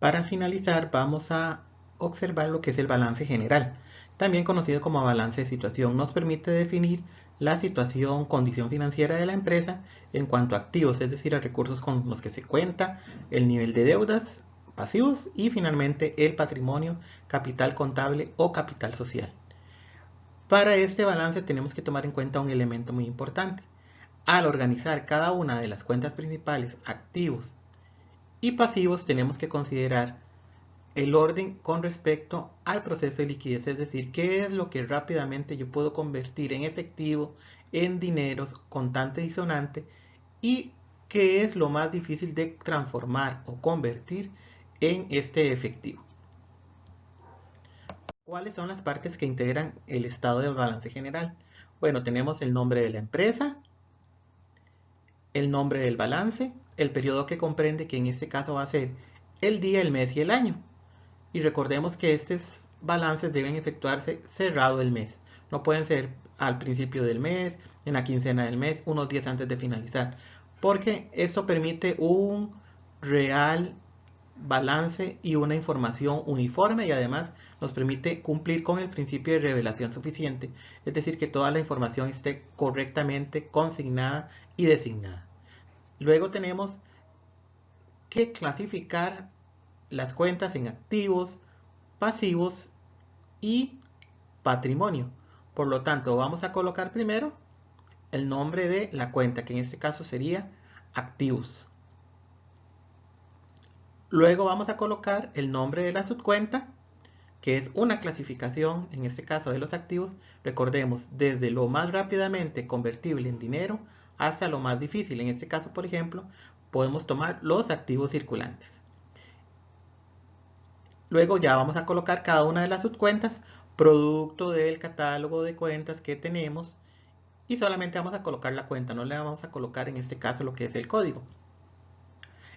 Para finalizar, vamos a observar lo que es el balance general, también conocido como balance de situación. Nos permite definir la situación, condición financiera de la empresa en cuanto a activos, es decir, a recursos con los que se cuenta, el nivel de deudas, pasivos y finalmente el patrimonio, capital contable o capital social. Para este balance tenemos que tomar en cuenta un elemento muy importante. Al organizar cada una de las cuentas principales, activos y pasivos, tenemos que considerar el orden con respecto al proceso de liquidez, es decir, qué es lo que rápidamente yo puedo convertir en efectivo, en dineros, contante y sonante, y qué es lo más difícil de transformar o convertir en este efectivo. ¿Cuáles son las partes que integran el estado de balance general? Bueno, tenemos el nombre de la empresa, el nombre del balance, el periodo que comprende, que en este caso va a ser el día, el mes y el año. Y recordemos que estos balances deben efectuarse cerrado el mes. No pueden ser al principio del mes, en la quincena del mes, unos días antes de finalizar. Porque esto permite un real balance y una información uniforme, y además nos permite cumplir con el principio de revelación suficiente. Es decir, que toda la información esté correctamente consignada y designada. Luego tenemos que clasificar las cuentas en activos, pasivos y patrimonio. Por lo tanto, vamos a colocar primero el nombre de la cuenta, que en este caso sería activos. Luego vamos a colocar el nombre de la subcuenta, que es una clasificación, en este caso de los activos. Recordemos, desde lo más rápidamente convertible en dinero hasta lo más difícil. En este caso, por ejemplo, podemos tomar los activos circulantes. Luego ya vamos a colocar cada una de las subcuentas, producto del catálogo de cuentas que tenemos, y solamente vamos a colocar la cuenta, no le vamos a colocar en este caso lo que es el código.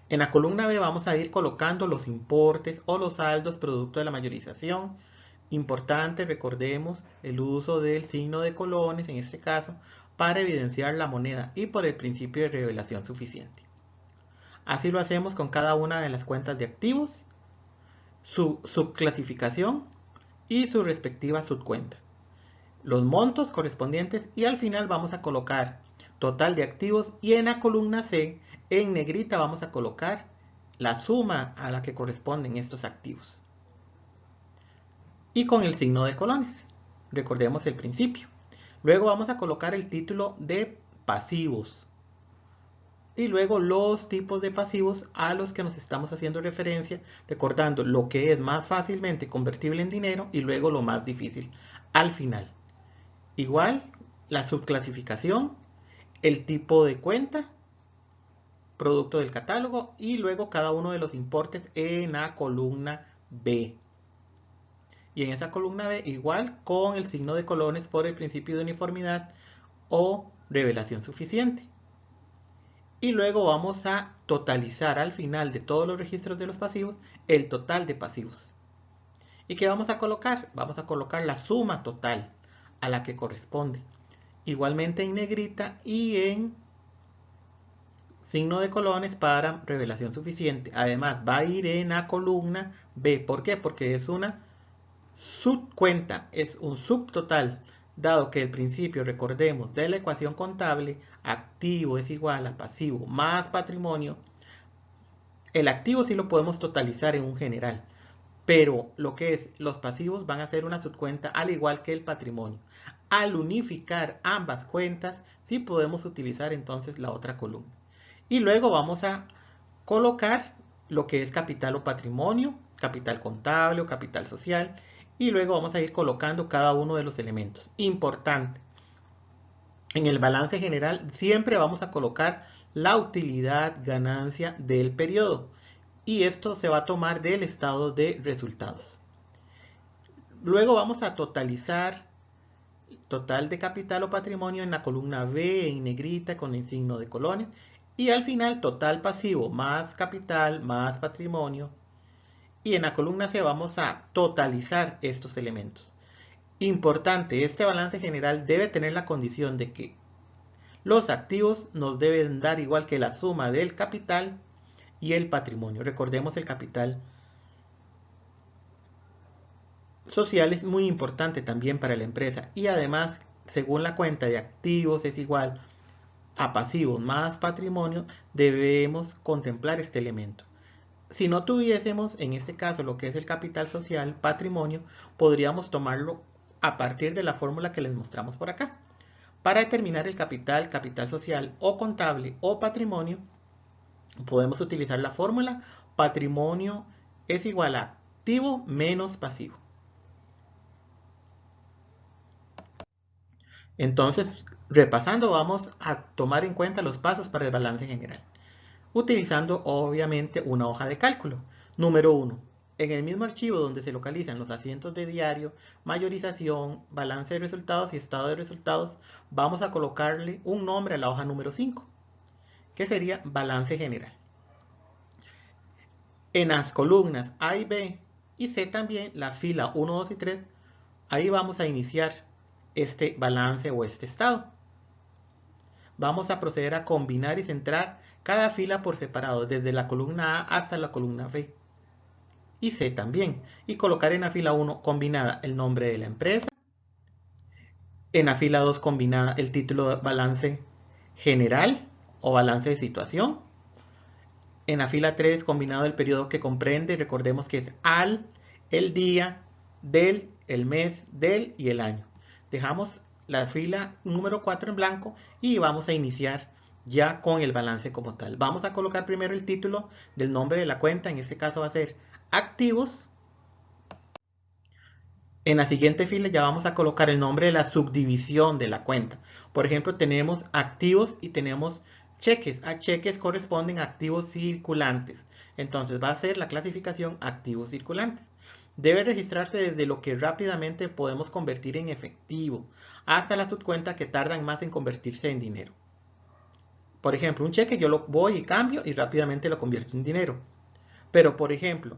En la columna B vamos a ir colocando los importes o los saldos producto de la mayorización. Importante, recordemos el uso del signo de colones en este caso para evidenciar la moneda y por el principio de revelación suficiente. Así lo hacemos con cada una de las cuentas de activos, su subclasificación y su respectiva subcuenta, los montos correspondientes, y al final vamos a colocar total de activos, y en la columna C en negrita vamos a colocar la suma a la que corresponden estos activos y con el signo de colones. Recordemos el principio. Luego vamos a colocar el título de pasivos y luego los tipos de pasivos a los que nos estamos haciendo referencia, recordando lo que es más fácilmente convertible en dinero y luego lo más difícil al final. Igual la subclasificación, el tipo de cuenta, producto del catálogo, y luego cada uno de los importes en la columna B. Y en esa columna B igual con el signo de colones por el principio de uniformidad o revelación suficiente. Y luego vamos a totalizar al final de todos los registros de los pasivos el total de pasivos. ¿Y qué vamos a colocar? Vamos a colocar la suma total a la que corresponde. Igualmente en negrita y en signo de colones para revelación suficiente. Además va a ir en la columna B. ¿Por qué? Porque es una subcuenta, es un subtotal, dado que el principio, recordemos, de la ecuación contable, activo es igual a pasivo más patrimonio. El activo sí lo podemos totalizar en un general, pero lo que es los pasivos van a ser una subcuenta al igual que el patrimonio. Al unificar ambas cuentas, sí podemos utilizar entonces la otra columna. Y luego vamos a colocar lo que es capital o patrimonio, capital contable o capital social, y luego vamos a ir colocando cada uno de los elementos. Importante, en el balance general siempre vamos a colocar la utilidad ganancia del periodo, y esto se va a tomar del estado de resultados. Luego vamos a totalizar total de capital o patrimonio en la columna B en negrita con el signo de colones, y al final total pasivo más capital más patrimonio, y en la columna C vamos a totalizar estos elementos. Importante, este balance general debe tener la condición de que los activos nos deben dar igual que la suma del capital y el patrimonio. Recordemos el capital social es muy importante también para la empresa y además, según la cuenta de activos es igual a pasivos más patrimonio, debemos contemplar este elemento. Si no tuviésemos en este caso lo que es el capital social, patrimonio, podríamos tomarlo a partir de la fórmula que les mostramos por acá. Para determinar el capital, capital social o contable o patrimonio, podemos utilizar la fórmula patrimonio es igual a activo menos pasivo. Entonces, repasando, vamos a tomar en cuenta los pasos para el balance general, utilizando obviamente una hoja de cálculo. Número 1. En el mismo archivo donde se localizan los asientos de diario, mayorización, balance de resultados y estado de resultados, vamos a colocarle un nombre a la hoja número 5, que sería balance general. En las columnas A y B y C también, la fila 1, 2 y 3, ahí vamos a iniciar este balance o este estado. Vamos a proceder a combinar y centrar cada fila por separado, desde la columna A hasta la columna B y C también, y colocar en la fila 1 combinada el nombre de la empresa, en la fila 2 combinada el título de balance general o balance de situación, en la fila 3 combinado el periodo que comprende, recordemos que es al, el día, del, el mes, del y el año. Dejamos la fila número 4 en blanco y vamos a iniciar ya con el balance como tal. Vamos a colocar primero el título del nombre de la cuenta, en este caso va a ser activos. En la siguiente fila ya vamos a colocar el nombre de la subdivisión de la cuenta. Por ejemplo, tenemos activos y tenemos cheques. A cheques corresponden a activos circulantes. Entonces va a ser la clasificación activos circulantes. Debe registrarse desde lo que rápidamente podemos convertir en efectivo hasta la subcuenta que tardan más en convertirse en dinero. Por ejemplo, un cheque yo lo voy y cambio y rápidamente lo convierto en dinero. Pero por ejemplo,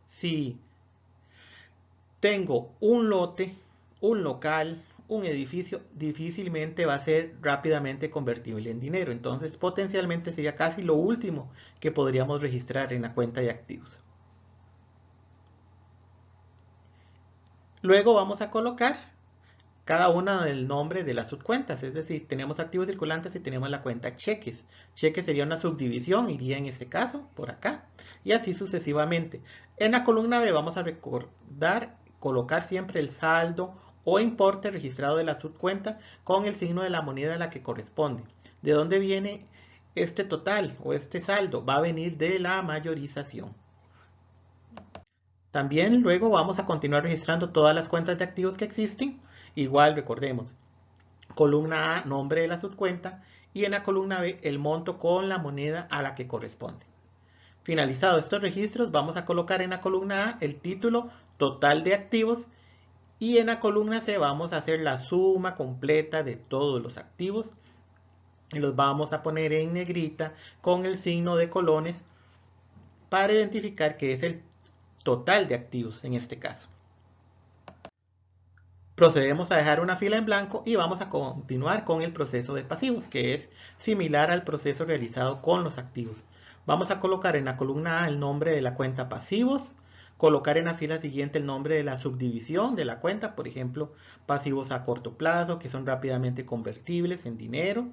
si tengo un lote, un local, un edificio, difícilmente va a ser rápidamente convertible en dinero. Entonces, potencialmente sería casi lo último que podríamos registrar en la cuenta de activos. Luego vamos a colocar cada una del nombre de las subcuentas, es decir, tenemos activos circulantes y tenemos la cuenta cheques. Cheques sería una subdivisión, iría en este caso por acá, y así sucesivamente. En la columna B vamos a recordar colocar siempre el saldo o importe registrado de la subcuenta con el signo de la moneda a la que corresponde. ¿De dónde viene este total o este saldo? Va a venir de la mayorización. También luego vamos a continuar registrando todas las cuentas de activos que existen. Igual recordemos, columna A, nombre de la subcuenta, y en la columna B, el monto con la moneda a la que corresponde. Finalizados estos registros, vamos a colocar en la columna A el título total de activos y en la columna C vamos a hacer la suma completa de todos los activos y los vamos a poner en negrita con el signo de colones para identificar que es el total de activos en este caso. Procedemos a dejar una fila en blanco y vamos a continuar con el proceso de pasivos, que es similar al proceso realizado con los activos. Vamos a colocar en la columna A el nombre de la cuenta pasivos, colocar en la fila siguiente el nombre de la subdivisión de la cuenta, por ejemplo, pasivos a corto plazo, que son rápidamente convertibles en dinero,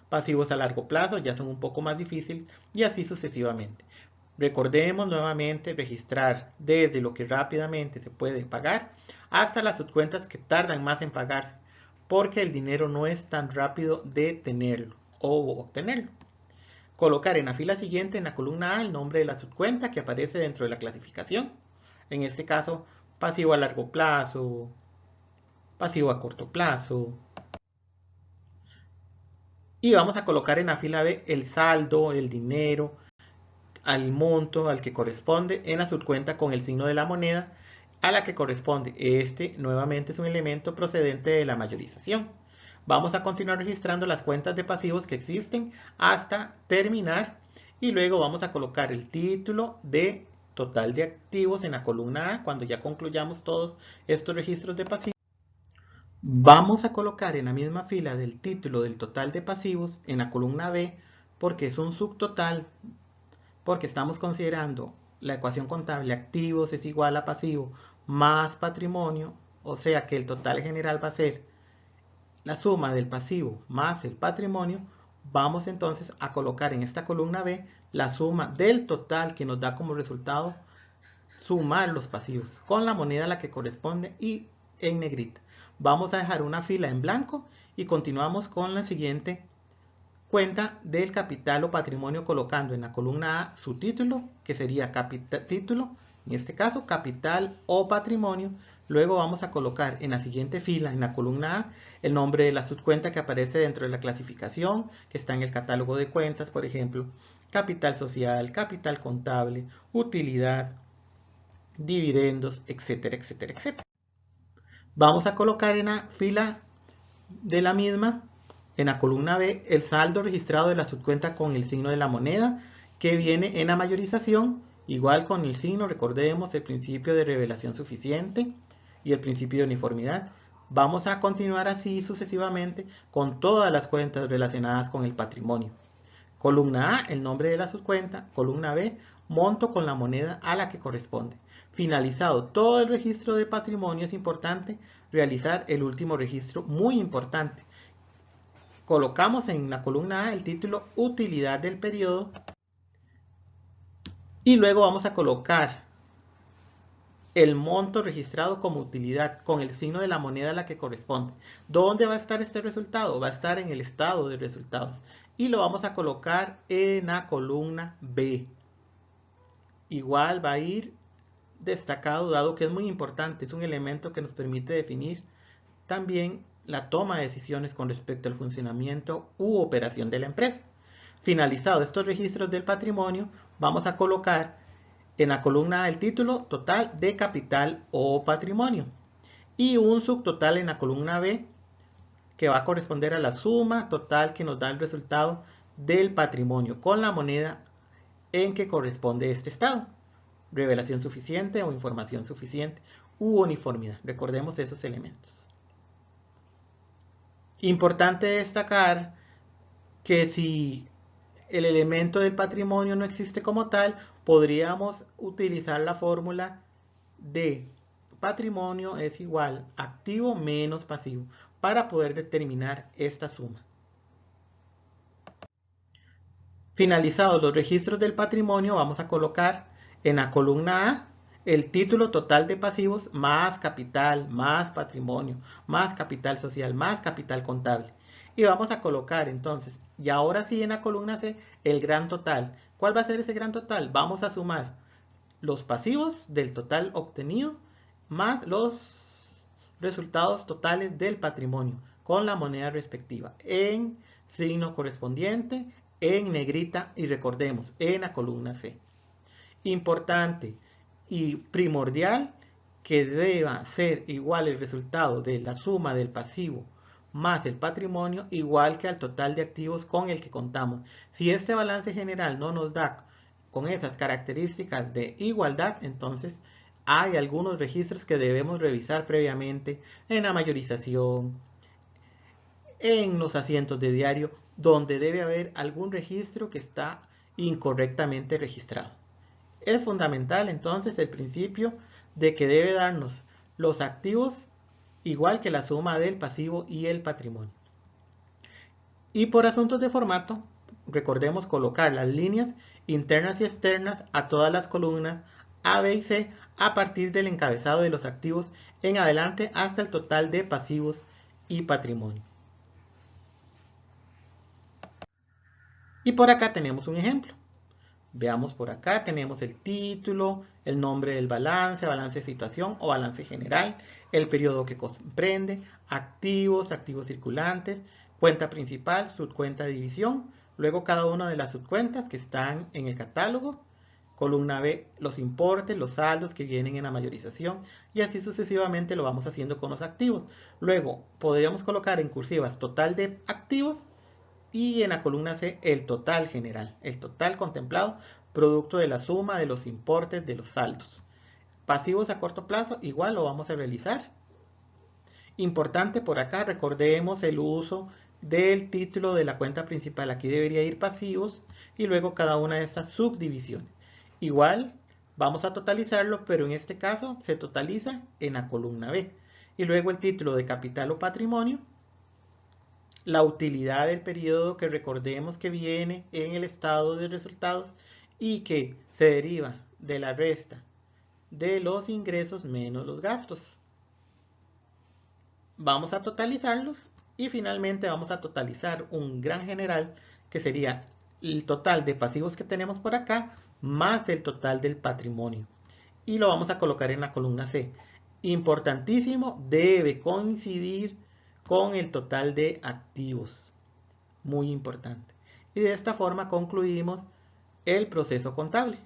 pasivos a largo plazo, ya son un poco más difíciles, y así sucesivamente. Recordemos nuevamente registrar desde lo que rápidamente se puede pagar hasta las subcuentas que tardan más en pagarse, porque el dinero no es tan rápido de tenerlo o obtenerlo. Colocar en la fila siguiente, en la columna A, el nombre de la subcuenta que aparece dentro de la clasificación. En este caso, pasivo a largo plazo, pasivo a corto plazo. Y vamos a colocar en la fila B el saldo, el dinero, al monto al que corresponde en la subcuenta con el signo de la moneda a la que corresponde. Este nuevamente es un elemento procedente de la mayorización. Vamos a continuar registrando las cuentas de pasivos que existen hasta terminar y luego vamos a colocar el título de total de activos en la columna A cuando ya concluyamos todos estos registros de pasivos. Vamos a colocar en la misma fila del título del total de pasivos en la columna B porque es un subtotal, porque estamos considerando la ecuación contable activos es igual a pasivo más patrimonio, o sea que el total general va a ser la suma del pasivo más el patrimonio. Vamos entonces a colocar en esta columna B la suma del total que nos da como resultado sumar los pasivos con la moneda a la que corresponde y en negrita. Vamos a dejar una fila en blanco y continuamos con la siguiente cuenta del capital o patrimonio, colocando en la columna A su título, que sería título, en este caso capital o patrimonio. Luego vamos a colocar en la siguiente fila, en la columna A, el nombre de la subcuenta que aparece dentro de la clasificación, que está en el catálogo de cuentas, por ejemplo, capital social, capital contable, utilidad, dividendos, etcétera, etcétera, etcétera. Vamos a colocar en la fila de la misma, en la columna B, el saldo registrado de la subcuenta con el signo de la moneda, que viene en la mayorización, igual con el signo. Recordemos el principio de revelación suficiente y el principio de uniformidad. Vamos a continuar así sucesivamente con todas las cuentas relacionadas con el patrimonio. Columna A, el nombre de la subcuenta. Columna B, monto con la moneda a la que corresponde. Finalizado todo el registro de patrimonio, es importante realizar el último registro, muy importante. Colocamos en la columna A el título utilidad del periodo y luego vamos a colocar el monto registrado como utilidad con el signo de la moneda a la que corresponde. ¿Dónde va a estar este resultado? Va a estar en el estado de resultados y lo vamos a colocar en la columna B. Igual va a ir destacado, dado que es muy importante, es un elemento que nos permite definir también la toma de decisiones con respecto al funcionamiento u operación de la empresa. Finalizados estos registros del patrimonio, vamos a colocar en la columna el título total de capital o patrimonio y un subtotal en la columna B que va a corresponder a la suma total que nos da el resultado del patrimonio con la moneda en que corresponde este estado. Revelación suficiente o información suficiente u uniformidad. Recordemos esos elementos. Importante destacar que si el elemento del patrimonio no existe como tal, podríamos utilizar la fórmula de patrimonio es igual activo menos pasivo para poder determinar esta suma. Finalizados los registros del patrimonio, vamos a colocar en la columna A el título total de pasivos más capital, más patrimonio, más capital social, más capital contable. Y vamos a colocar entonces, y ahora sí en la columna C, el gran total. ¿Cuál va a ser ese gran total? Vamos a sumar los pasivos del total obtenido más los resultados totales del patrimonio con la moneda respectiva en signo correspondiente, en negrita y recordemos en la columna C. Importante y primordial que deba ser igual el resultado de la suma del pasivo más el patrimonio igual que al total de activos con el que contamos. Si este balance general no nos da con esas características de igualdad, entonces hay algunos registros que debemos revisar previamente en la mayorización, en los asientos de diario, donde debe haber algún registro que está incorrectamente registrado. Es fundamental entonces el principio de que debe darnos los activos igual que la suma del pasivo y el patrimonio. Y por asuntos de formato, recordemos colocar las líneas internas y externas a todas las columnas A, B y C a partir del encabezado de los activos en adelante hasta el total de pasivos y patrimonio. Y por acá tenemos un ejemplo. Veamos por acá, tenemos el título, el nombre del balance, balance de situación o balance general, el periodo que comprende, activos, activos circulantes, cuenta principal, subcuenta de división, luego cada una de las subcuentas que están en el catálogo, columna B, los importes, los saldos que vienen en la mayorización y así sucesivamente lo vamos haciendo con los activos. Luego podríamos colocar en cursivas total de activos y en la columna C el total general, el total contemplado, producto de la suma de los importes de los saldos. Pasivos a corto plazo, igual lo vamos a realizar. Importante por acá, recordemos el uso del título de la cuenta principal. Aquí debería ir pasivos y luego cada una de estas subdivisiones. Igual Vamos a totalizarlo, pero en este caso se totaliza en la columna B. Y luego el título de capital o patrimonio, la utilidad del periodo que recordemos que viene en el estado de resultados y que se deriva de la resta de los ingresos menos los gastos. Vamos a totalizarlos y finalmente vamos a totalizar un gran general que sería el total de pasivos que tenemos por acá más el total del patrimonio. Y lo vamos a colocar en la columna C. Importantísimo, debe coincidir con el total de activos. Muy importante. Y de esta forma concluimos el proceso contable.